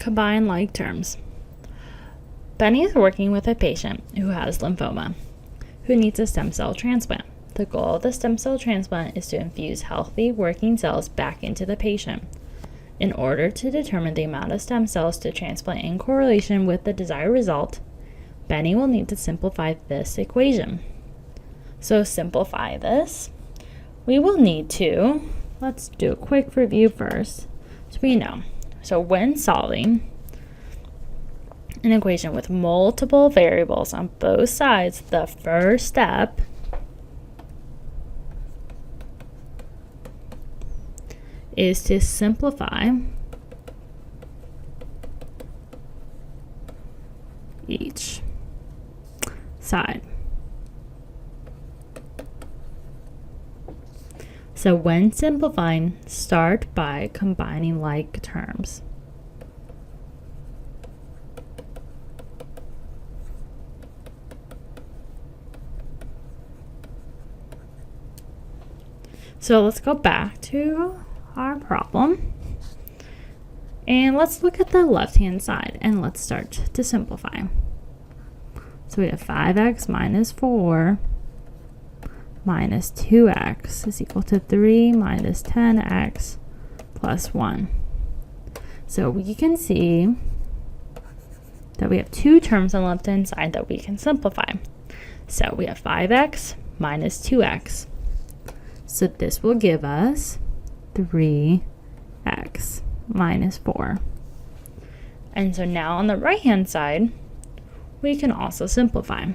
Combine like terms. Benny is working with a patient who has lymphoma, who needs a stem cell transplant. The goal of the stem cell transplant is to infuse healthy working cells back into the patient. In order to determine the amount of stem cells to transplant in correlation with the desired result, Benny will need to simplify this equation. So simplify this, we will need to, let's do a quick review first, so we know. So when solving an equation with multiple variables on both sides, the first step is to simplify each side. So when simplifying, start by combining like terms. So let's go back to our problem. And let's look at the left-hand side and let's start to simplify. So we have 5x minus 4 minus 2x is equal to 3 minus 10x plus 1. So we can see that we have two terms on the left-hand side that we can simplify. So we have 5x minus 2x. So this will give us 3x minus 4. And so now on the right-hand side, we can also simplify.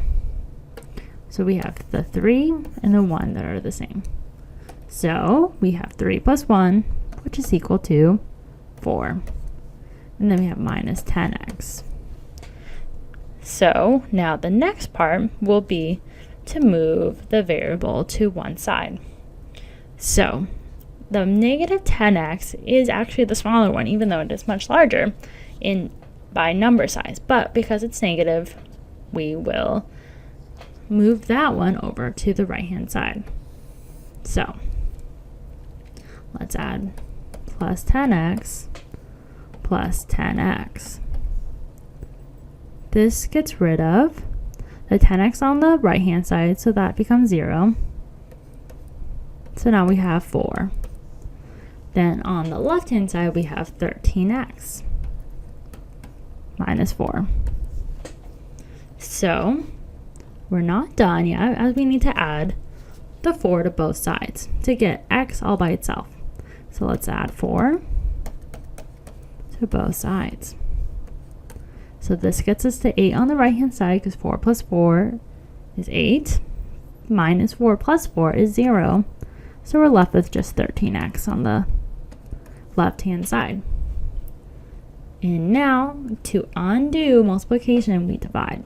So we have the 3 and the 1 that are the same. So we have 3 plus 1, which is equal to 4. And then we have minus 10x. So now the next part will be to move the variable to one side. So the negative 10x is actually the smaller one, even though it is much larger by number size. But because it's negative, we will move that one over to the right-hand side. So let's add plus 10x plus 10x. This gets rid of the 10x on the right-hand side, so that becomes 0. So now we have 4. Then on the left-hand side, we have 13x minus 4. So we're not done yet, as we need to add the 4 to both sides to get x all by itself. So let's add 4 to both sides. So this gets us to 8 on the right-hand side, because 4 plus 4 is 8. Minus 4 plus 4 is 0. So we're left with just 13x on the left-hand side. And now, to undo multiplication, we divide.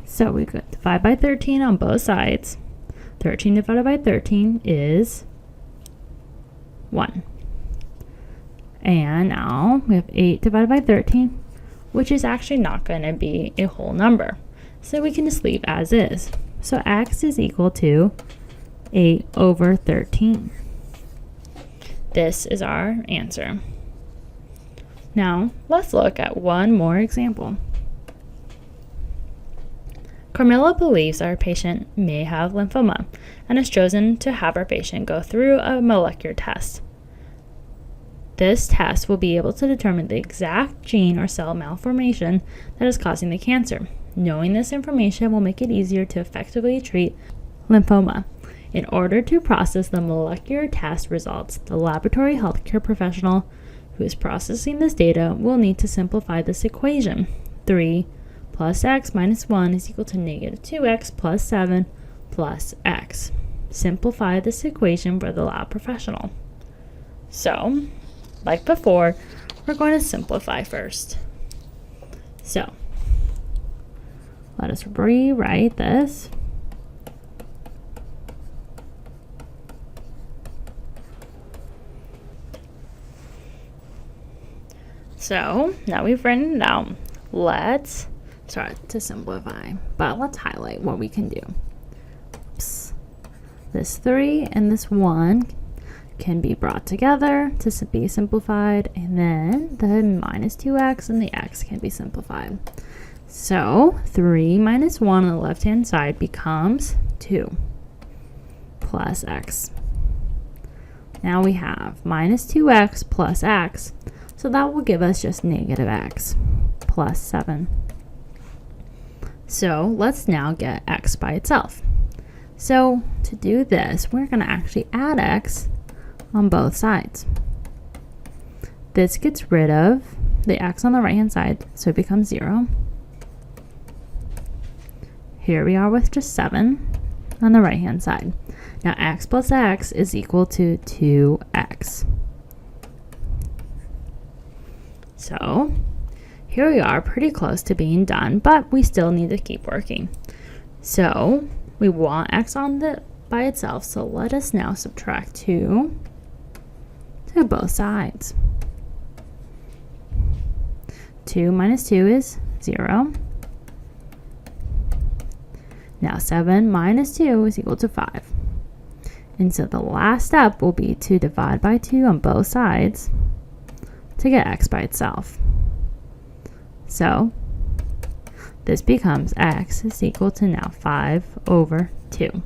So we could divide by 13 on both sides. 13 divided by 13 is 1. And now we have 8 divided by 13, which is actually not going to be a whole number. So we can just leave as is. So x is equal to 8 over 13. This is our answer. Now, let's look at one more example. Carmilla believes our patient may have lymphoma and has chosen to have our patient go through a molecular test. This test will be able to determine the exact gene or cell malformation that is causing the cancer. Knowing this information will make it easier to effectively treat lymphoma. In order to process the molecular test results, the laboratory healthcare professional who is processing this data will need to simplify this equation. 3 plus x minus 1 is equal to negative 2x plus 7 plus x. Simplify this equation for the lab professional. So, like before, we're going to simplify first. So, let us rewrite this. So now we've written it out. Let's start to simplify, but let's highlight what we can do. Oops. This 3 and this 1 can be brought together to be simplified, and then the minus 2x and the x can be simplified. So 3 minus 1 on the left-hand side becomes 2 plus x. Now we have minus 2x plus x, so that will give us just negative x plus 7. So let's now get x by itself. So to do this, we're going to actually add x on both sides. This gets rid of the x on the right-hand side, so it becomes 0. Here we are with just 7 on the right-hand side. Now x plus x is equal to 2x. So here we are, pretty close to being done, but we still need to keep working. So we want x by itself, so let us now subtract 2 to both sides. 2 minus 2 is 0. Now 7 minus 2 is equal to 5. And so the last step will be to divide by 2 on both sides to get x by itself. So this becomes x is equal to now 5 over 2.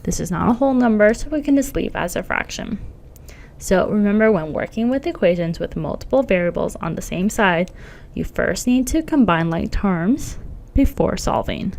This is not a whole number, so we can just leave as a fraction. So remember, when working with equations with multiple variables on the same side, you first need to combine like terms before solving.